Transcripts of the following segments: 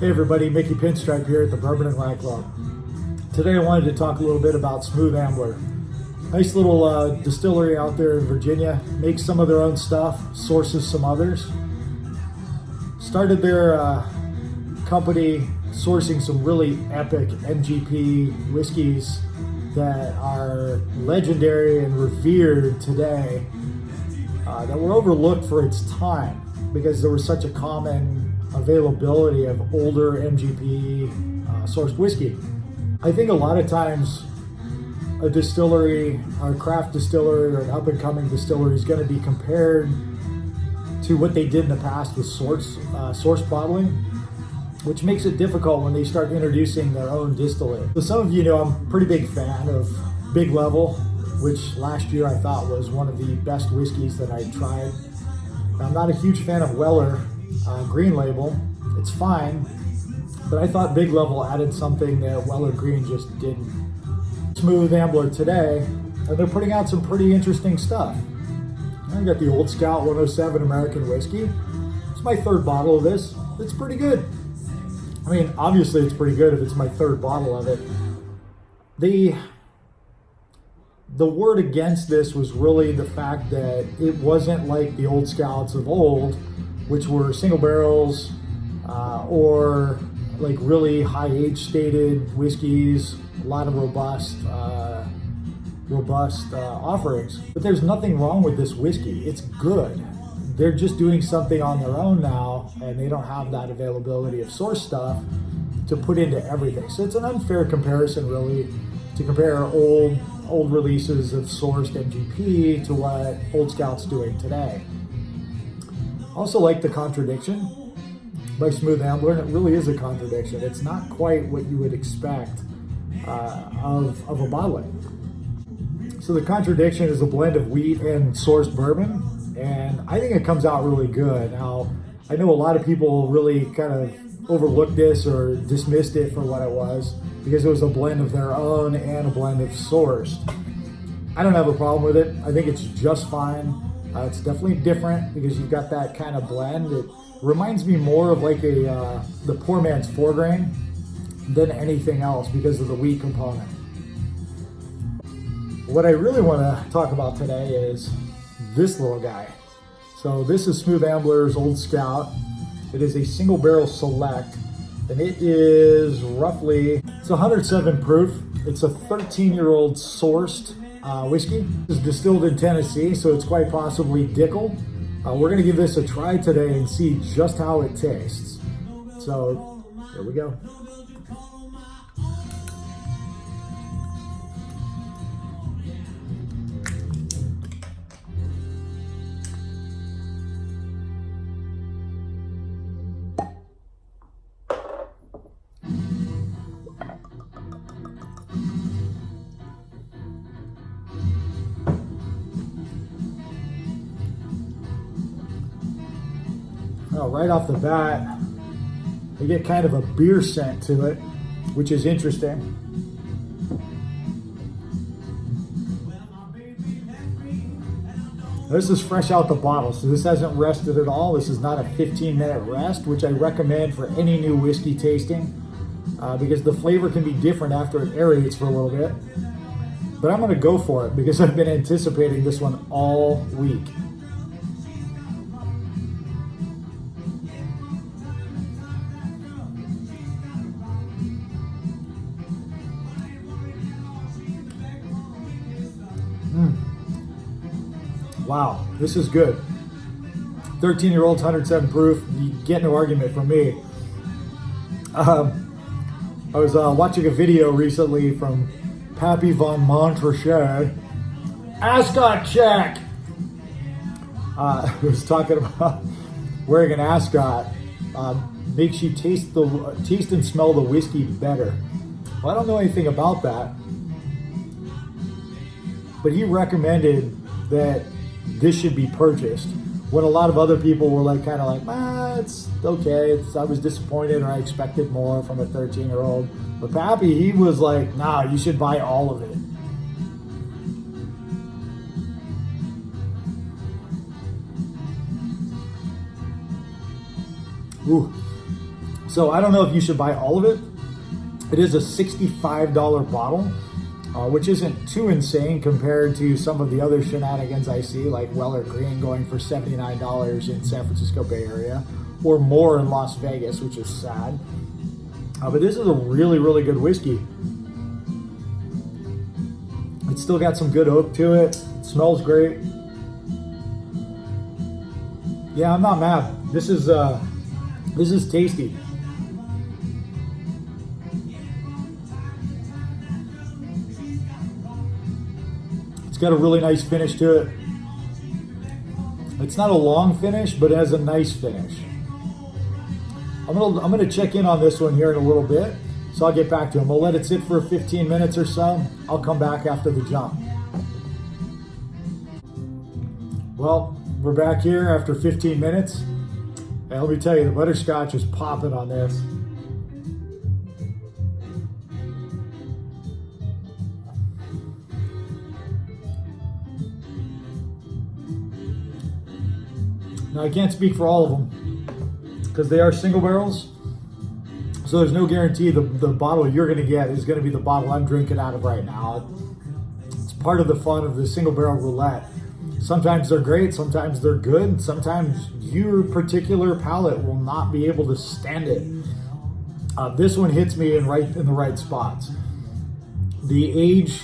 Hey everybody, Mickey Pinstripe here at the Bourbon and Wine Club. Today I wanted to talk a little bit about Smooth Ambler. Nice little distillery out there in Virginia. Makes some of their own stuff, sources some others. Started their company sourcing some really epic MGP whiskeys that are legendary and revered today, that were overlooked for its time because there was such a common availability of older MGP sourced whiskey. I think a lot of times a distillery, or a craft distillery, or an up-and-coming distillery is going to be compared to what they did in the past with source bottling, which makes it difficult when they start introducing their own distillate. So some of you know I'm a pretty big fan of Big Level, which last year I thought was one of the best whiskeys that I tried. I'm not a huge fan of Weller Green Label. It's fine, but I thought Big Level added something that Weller Green just didn't. Smooth Ambler today, and they're putting out some pretty interesting stuff. I got the Old Scout 107 American whiskey. It's my third bottle of this. It's pretty good. I mean, obviously it's pretty good if it's my third bottle of it. The word against this was really the fact that it wasn't like the Old Scouts of old, which were single barrels or like really high age stated whiskeys, a lot of robust offerings. But there's nothing wrong with this whiskey. It's good. They're just doing something on their own now, and they don't have that availability of source stuff to put into everything. So it's an unfair comparison, really, to compare old releases of sourced MGP to what Old Scout's doing today. Also like the contradiction by Smooth Ambler, and it really is a contradiction. It's not quite what you would expect of a bottling. So the contradiction is a blend of wheat and sourced bourbon, and I think it comes out really good. Now, I know a lot of people really kind of overlooked this or dismissed it for what it was because it was a blend of their own and a blend of sourced. I don't have a problem with it. I think it's just fine. It's definitely different because you've got that kind of blend. It reminds me more of like the poor man's 4-grain than anything else because of the wheat component. What I really want to talk about today is this little guy. So this is Smooth Ambler's Old Scout. It is a single barrel select, and it is it's 107 proof. It's a 13-year-old sourced whiskey. It's distilled in Tennessee, so it's quite possibly Dickel. We're gonna give this a try today and see just how it tastes. So here we go. Well, right off the bat, I get kind of a beer scent to it, which is interesting. This is fresh out the bottle, so this hasn't rested at all. This is not a 15-minute rest, which I recommend for any new whiskey tasting because the flavor can be different after it aerates for a little bit. But I'm going to go for it because I've been anticipating this one all week. Wow, this is good. 13-year-old, 107 proof. You get no argument from me. I was watching a video recently from Pappy von Montrachet. Ascot check! He was talking about wearing an ascot makes you taste and smell the whiskey better. Well, I don't know anything about that, but he recommended that this should be purchased when a lot of other people were like it's okay, I was disappointed or I expected more from a 13-year-old. But Pappy, he was like, nah, you should buy all of it. Ooh, So I don't know if you should buy all of it. It is a $65 bottle, which isn't too insane compared to some of the other shenanigans I see, like Weller Green going for $79 in San Francisco Bay Area, or more in Las Vegas, which is sad. But this is a really, really good whiskey. It's still got some good oak to it. It smells great. Yeah, I'm not mad. This is tasty. It's got a really nice finish to it. It's not a long finish, but it has a nice finish. I'm gonna check in on this one here in a little bit, so I'll get back to him. We'll let it sit for 15 minutes or so. I'll come back after the jump. Well, we're back here after 15 minutes. And let me tell you, the butterscotch is popping on this. Now, I can't speak for all of them because they are single barrels. So there's no guarantee the bottle you're going to get is going to be the bottle I'm drinking out of right now. It's part of the fun of the single barrel roulette. Sometimes they're great, sometimes they're good, sometimes your particular palate will not be able to stand it. This one hits me in the right spots. The age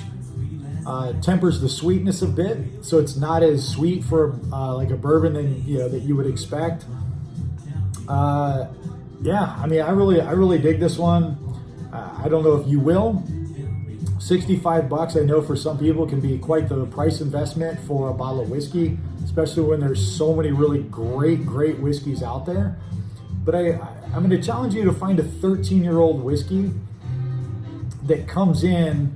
tempers the sweetness a bit, so it's not as sweet for like a bourbon that you would expect. Yeah, I mean, I really dig this one. I don't know if you will. $65, I know for some people can be quite the price investment for a bottle of whiskey, especially when there's so many really great whiskeys out there. But I'm going to challenge you to find a 13-year-old whiskey that comes in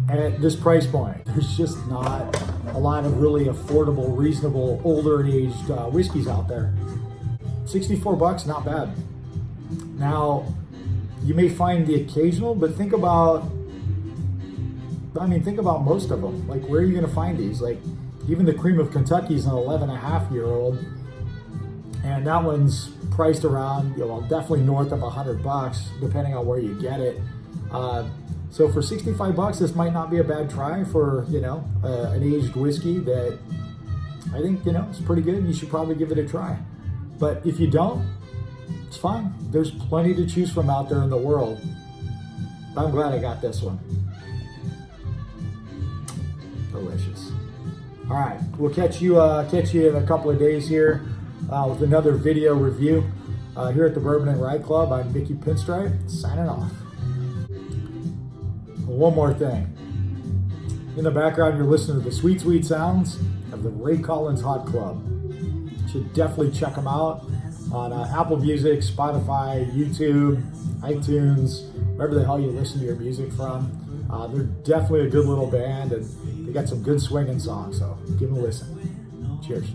at this price point. There's just not a lot of really affordable, reasonable, older aged whiskeys out there. $64, not bad. Now, you may find the occasional, but think about most of them. Like, where are you going to find these? Like, even the Cream of Kentucky is an 11.5-year-old, and that one's priced around, definitely north of $100, depending on where you get it. So for $65, this might not be a bad try for, an aged whiskey that I think, is pretty good. You should probably give it a try. But if you don't, it's fine. There's plenty to choose from out there in the world. I'm glad I got this one. Delicious. All right, we'll catch you in a couple of days here with another video review here at the Bourbon and Rye Club. I'm Mickey Pinstripe, signing off. One more thing. In the background, you're listening to the sweet sounds of the Ray Collins Hot Club. You should definitely check them out on Apple Music, Spotify, YouTube, iTunes, wherever the hell you listen to your music from. They're definitely a good little band, and they got some good swinging songs, so give them a listen. Cheers.